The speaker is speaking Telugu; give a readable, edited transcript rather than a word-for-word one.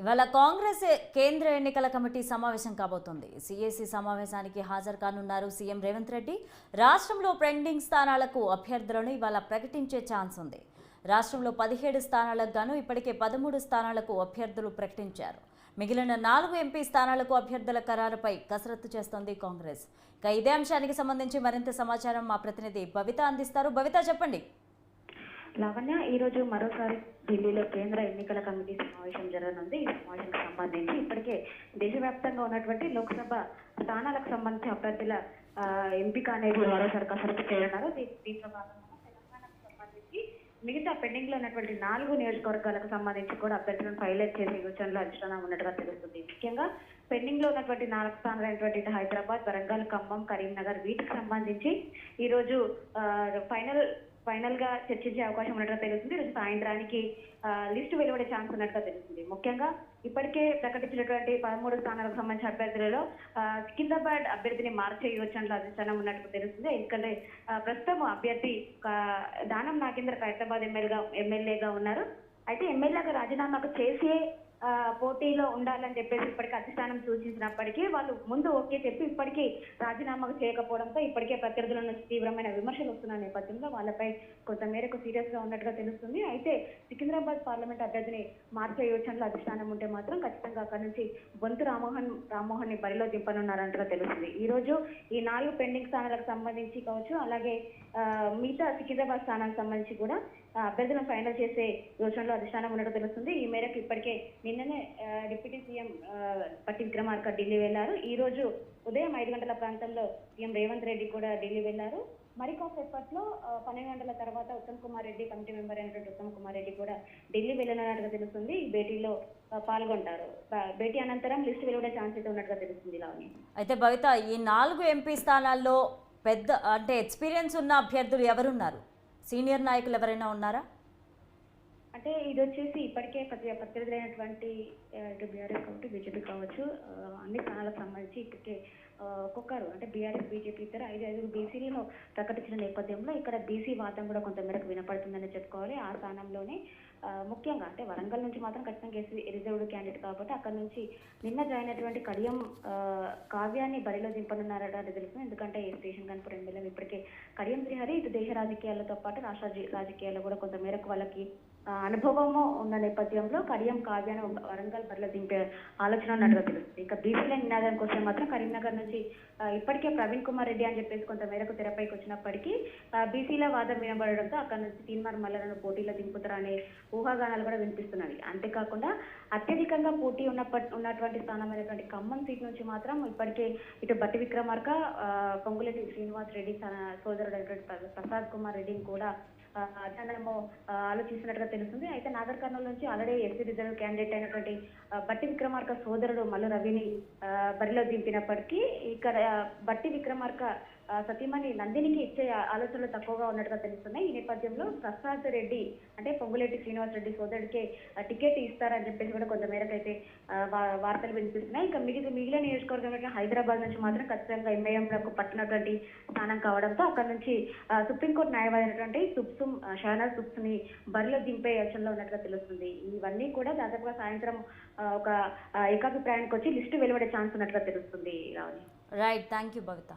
ఇవాళ కాంగ్రెస్ కేంద్ర ఎన్నికల కమిటీ సమావేశం కాబోతోంది. సిఎసి సమావేశానికి హాజరు కానున్నారు సీఎం రేవంత్ రెడ్డి. రాష్ట్రంలో పెండింగ్ స్థానాలకు అభ్యర్థులను ఇవాళ ప్రకటించే ఛాన్స్ ఉంది. రాష్ట్రంలో 17 స్థానాలకు గాను ఇప్పటికే 13 స్థానాలకు అభ్యర్థులు ప్రకటించారు. మిగిలిన 4 ఎంపీ స్థానాలకు అభ్యర్థుల ఖరారుపై కసరత్తు చేస్తోంది కాంగ్రెస్. ఇక ఇదే అంశానికి సంబంధించి మరింత సమాచారం మా ప్రతినిధి భవిత అందిస్తారు. భవిత, చెప్పండి. లావణ్య, ఈ రోజు మరోసారి ఢిల్లీలో కేంద్ర ఎన్నికల కమిటీ సమావేశం జరగనుంది. ఈ సమావేశానికి సంబంధించి ఇప్పటికే దేశవ్యాప్తంగా ఉన్నటువంటి లోక్సభ స్థానాలకు సంబంధించి అభ్యర్థుల ఎంపిక అనేది మరోసారి కసరత్తు చేయనున్నారు. దీంట్లో భాగంగా తెలంగాణకు సంబంధించి మిగతా పెండింగ్ లో ఉన్నటువంటి 4 నియోజకవర్గాలకు సంబంధించి కూడా అభ్యర్థులను ఫైనలైజ్ చేసే యోచనలో అధిష్టానం ఉన్నట్టుగా తెలుస్తుంది. ముఖ్యంగా పెండింగ్ లో ఉన్నటువంటి 4 స్థానాలైనటువంటి హైదరాబాద్, వరంగల్, ఖమ్మం, కరీంనగర్ వీటికి సంబంధించి ఈ రోజు ఫైనల్ గా చర్చించే అవకాశం ఉన్నట్టుగా తెలుస్తుంది. ఈరోజు సాయంత్రానికి లిస్టు వెలువడే ఛాన్స్ ఉన్నట్టుగా తెలుస్తుంది. ముఖ్యంగా ఇప్పటికే ప్రకటించినటువంటి 13 స్థానాలకు సంబంధించిన అభ్యర్థులలో సికింద్రాబాద్ అభ్యర్థిని మార్చే యోచనలో అధిష్టానం ఉన్నట్టుగా తెలుస్తుంది. ఎందుకంటే ప్రస్తుతం అభ్యర్థి దానం నాగేందర్ హైదరాబాద్ ఎమ్మెల్యేగా ఉన్నారు. అయితే ఎమ్మెల్యేగా రాజీనామాకు చేసే పోటీలో ఉండాలని చెప్పేసి ఇప్పటికీ అధిష్టానం సూచించినప్పటికీ వాళ్ళు ముందు ఓకే చెప్పి ఇప్పటికీ రాజీనామాకు చేయకపోవడంతో ఇప్పటికే ప్రత్యర్థుల నుంచి తీవ్రమైన విమర్శలు వస్తున్న నేపథ్యంలో వాళ్ళపై కొంత మేరకు సీరియస్ గా ఉన్నట్టుగా తెలుస్తుంది. అయితే సికింద్రాబాద్ పార్లమెంట్ అభ్యర్థిని మార్చే యోచనలో అధిష్టానం ఉంటే మాత్రం ఖచ్చితంగా అక్కడ నుంచి బొంతు రామ్మోహన్ ని బరిలో దింపనున్నారంటగా తెలుస్తుంది. ఈ రోజు ఈ 4 పెండింగ్ స్థానాలకు సంబంధించి కావచ్చు, అలాగే మిగతా సికింద్రాబాద్ స్థానానికి సంబంధించి కూడా అభ్యర్థులను ఫైనల్ చేసే యోచనలో అధిష్టానం ఉన్నట్టు తెలుస్తుంది. ఈ మేరకు ఇప్పటికే నిన్ననే డిప్యూటీ సీఎం పట్టి విక్రమార్క ఢిల్లీ వెళ్లారు. ఈ రోజు ఉదయం 5 గంటల ప్రాంతంలో సీఎం రేవంత్ రెడ్డి కూడా ఢిల్లీ వెళ్లారు. మరికాసేపట్లో 12 గంటల తర్వాత ఉత్తమ్ కుమార్ రెడ్డి, కమిటీ మెంబర్ అయినటువంటి ఉత్తమ్ కుమార్ రెడ్డి కూడా ఢిల్లీ వెళ్ళనున్నట్టుగా తెలుస్తుంది. ఈ భేటీలో పాల్గొంటారు. భేటీ అనంతరం లిస్టు వెలువడే ఛాన్స్ అయితే ఉన్నట్టుగా తెలుస్తుంది. లావణ్య, అయితే భవిత, ఈ 4 ఎంపీ స్థానాల్లో అంటే ఎక్స్పీరియన్స్ ఉన్న అభ్యర్థులు ఎవరున్నారు? సీనియర్ నాయకులు ఎవరైనా ఉన్నారా? అంటే ఇది వచ్చేసి ఇప్పటికే ప్రత్యర్థులైనటువంటి ఇటు బీఆర్ఎస్ కావచ్చు, బీజేపీ కావచ్చు, అన్ని స్థానాలకు సంబంధించి ఇప్పటికే ఒక్కొక్కరు అంటే బీఆర్ఎస్, బీజేపీ ఇద్దరు 5 బీసీలను ప్రకటించిన నేపథ్యంలో ఇక్కడ బీసీ వాదం కూడా కొంతమేరకు వినపడుతుందని చెప్పుకోవాలి. ఆ స్థానంలోనే ముఖ్యంగా అంటే వరంగల్ నుంచి మాత్రం ఖచ్చితంగా రిజర్వ్డ్ క్యాండిడేట్ కాబట్టి అక్కడ నుంచి నిన్న జాయిన్ అయినటువంటి కడియం కావ్యాన్ని బరిలో దింపనున్నారట తెలుస్తుంది. ఎందుకంటే స్టేషన్ గన్పూర్ ఎమ్మెల్యే ఇప్పటికే కడియం శ్రీహరి ఇటు దేశ రాజకీయాలతో పాటు రాష్ట్ర రాజకీయాల్లో కూడా కొంతమేరకు వాళ్ళకి అనుభవము ఉన్న నేపథ్యంలో కడియం కావ్యాన్ని వరంగల్ బరిలో దింపే ఆలోచన ఉన్నట్టుగా తెలుస్తుంది. ఇక బీసీల నినాదం కోసం మాత్రం కరీంనగర్ నుంచి ఇప్పటికే ప్రవీణ్ కుమార్ రెడ్డి అని చెప్పేసి కొంతమేరకు తెరపైకి వచ్చినప్పటికీ బీసీల వాదం వినబడడంతో అక్కడ నుంచి తీన్మార్ మల్లలను పోటీలో దింపుతారనే ఊహాగానాలు కూడా వినిపిస్తున్నాయి. అంతేకాకుండా అత్యధికంగా పోటీ ఉన్నటువంటి స్థానమైనటువంటి ఖమ్మం సీట్ నుంచి మాత్రం ఇప్పటికే ఇటు బట్టి విక్రమార్క, పొంగులేటి శ్రీనివాస్ రెడ్డి సోదరుడు అయినటువంటి ప్రసాద్ కుమార్ రెడ్డిని కూడా అధ్యయనము ఆలోచిస్తున్నట్టుగా తెలుస్తుంది. అయితే నాగర్ కర్నూలు నుంచి ఆల్రెడీ ఎస్సీ రిజర్వ్ క్యాండిడేట్ అయినటువంటి బట్టి విక్రమార్క సోదరుడు మల్లు రవిని బరిలో దింపినప్పటికీ ఇక్కడ బట్టి విక్రమార్క సతీమణి నందినికి ఇచ్చే ఆలోచనలు తక్కువగా ఉన్నట్టుగా తెలుస్తున్నాయి. ఈ నేపథ్యంలో ప్రసాద్ రెడ్డి అంటే పొంగులేటి శ్రీనివాస్ రెడ్డి సోదరుడికి టికెట్ ఇస్తారని చెప్పేసి కూడా కొంతమేరకు అయితే వార్తలు వినిపిస్తున్నాయి. ఇక మిగిలిన నియోజకవర్గం హైదరాబాద్ నుంచి మాత్రం ఖచ్చితంగా ఎంఐఎంలకు పట్టినటువంటి స్థానం కావడంతో అక్కడ నుంచి సుప్రీంకోర్టు న్యాయవాది అయినటువంటి షహనాజ్ సుబ్స్ ని బరిలో దింపే యోచనలో ఉన్నట్టుగా తెలుస్తుంది. ఇవన్నీ కూడా దాదాపుగా సాయంత్రం ఒక ఏకాభిప్రాయానికి వచ్చి లిస్టు వెలువడే ఛాన్స్ ఉన్నట్టుగా తెలుస్తుంది. రావణి, రైట్, థ్యాంక్ యూ భవిత.